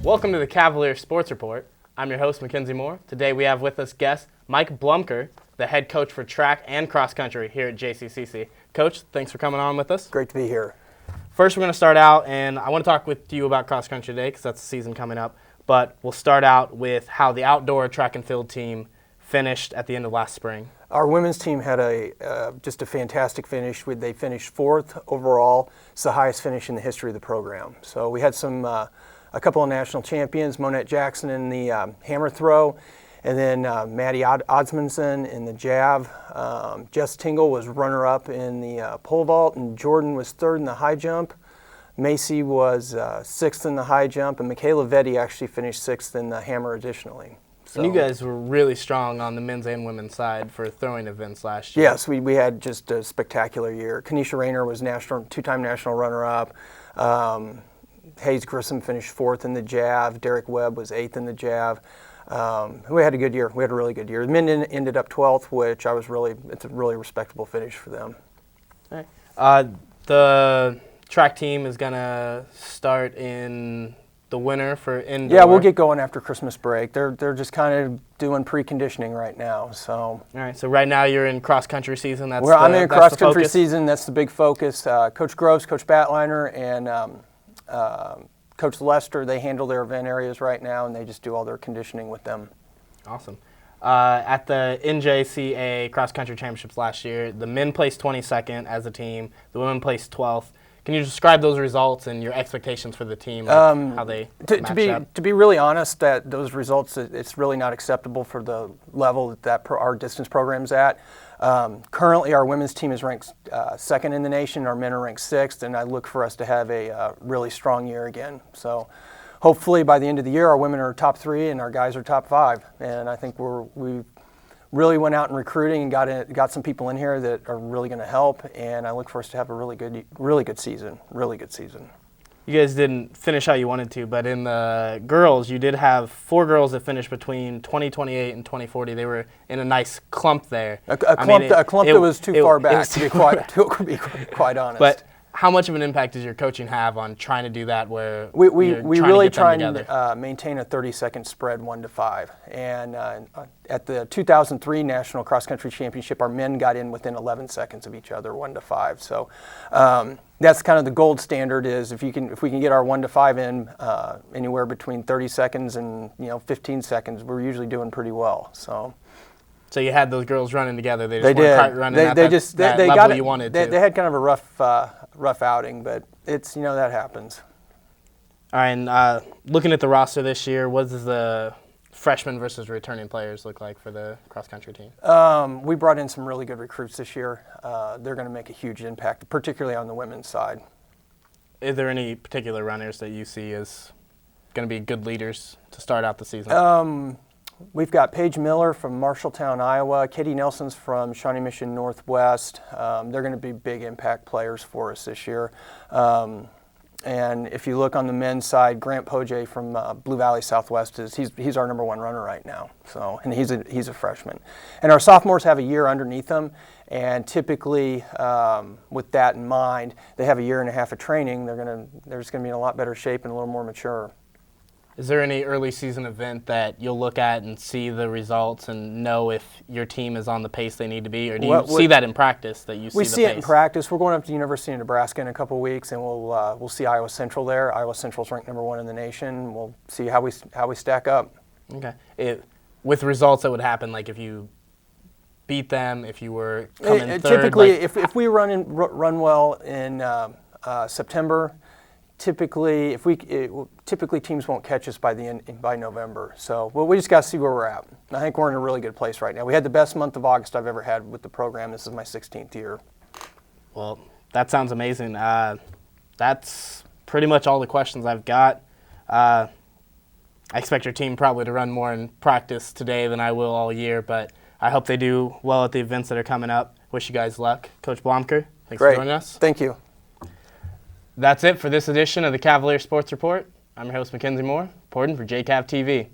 Welcome to the Cavalier Sports Report. I'm your host, Mackenzie Moore. Today we have with us guest Mike Bloemker, the head coach for track and cross country here at JCCC. Coach, thanks for coming on with us. Great to be here. First, we're going to start out, and I want to talk with you about cross country today because that's the season coming up. But we'll start out with how the outdoor track and field team finished at the end of last spring. Our women's team had just a fantastic finish. They finished fourth overall. It's the highest finish in the history of the program. So we had a couple of national champions, Monette Jackson in the hammer throw, and then Maddie Odsmanson in the jav. Jess Tingle was runner-up in the pole vault, and Jordan was third in the high jump. Macy was sixth in the high jump, and Michaela Vetti actually finished sixth in the hammer additionally. So, and you guys were really strong on the men's and women's side for throwing events last year. Yes, we had just a spectacular year. Kanisha Rayner was two-time national runner-up. Hayes Grissom finished fourth in the jav. Derek Webb was eighth in the jav. We had a good year. We had a really good year. The men ended up 12th, which it's a really respectable finish for them. All right. The track team is going to start in the winter for indoor. Yeah, we'll get going after Christmas break. They're just kind of doing preconditioning right now. So. All right. So right now you're in cross country season. I'm in cross country season. That's the big focus. Coach Groves, Coach Batliner, and Coach Lester, they handle their event areas right now, and they just do all their conditioning with them. Awesome. At the NJCA cross country championships last year, the men placed 22nd as a team. The women placed 12th. Can you describe those results and your expectations for the team, how they matched up? To be really honest, that those results, it's really not acceptable for the level that our distance program's at. Currently, our women's team is ranked second in the nation. Our men are ranked sixth, and I look for us to have a really strong year again. So hopefully by the end of the year, our women are top three and our guys are top five. And I think we really went out in recruiting and got some people in here that are really going to help, and I look for us to have a really good season. You guys didn't finish how you wanted to, but in the girls, you did have 4 girls that finished between 2028 and 2040. They were in a nice clump there. A clump that was too far back, to be quite honest. But how much of an impact does your coaching have on trying to do that where we really try and maintain a 30-second spread 1 to 5. And at the 2003 National Cross Country Championship, our men got in within 11 seconds of each other, 1 to 5. So that's kind of the gold standard is if we can get our 1 to 5 in anywhere between 30 seconds and 15 seconds, we're usually doing pretty well. So you had those girls running together. They just weren't quite running at that level you wanted to. They had kind of a rough outing, but it's that happens. All right, and looking at the roster this year, what does the freshmen versus returning players look like for the cross-country team? We brought in some really good recruits this year. They're going to make a huge impact, particularly on the women's side. Is there any particular runners that you see as going to be good leaders to start out the season? We've got Paige Miller from Marshalltown, Iowa. Katie Nelson's from Shawnee Mission Northwest. They're going to be big impact players for us this year. And if you look on the men's side, Grant Pojay from Blue Valley Southwest he's our number 1 runner right now. So, and he's a freshman. And our sophomores have a year underneath them, and typically, with that in mind, they have a year and a half of training. They're just going to be in a lot better shape and a little more mature. Is there any early season event that you'll look at and see the results and know if your team is on the pace they need to be, or do you see that in practice? We see it in practice. We're going up to the University of Nebraska in a couple of weeks, and we'll see Iowa Central there. Iowa Central's ranked number 1 in the nation. We'll see how we stack up. Okay. With results that would happen, like if you beat them, if you were coming third. Typically, if we run well in September. Typically teams won't catch us by November. So we just got to see where we're at. I think we're in a really good place right now. We had the best month of August I've ever had with the program. This is my 16th year. Well, that sounds amazing. That's pretty much all the questions I've got. I expect your team probably to run more in practice today than I will all year, but I hope they do well at the events that are coming up. Wish you guys luck. Coach Bloemker, thanks for joining us. Thank you. That's it for this edition of the Cavalier Sports Report. I'm your host, Mackenzie Moore, reporting for JCAV-TV.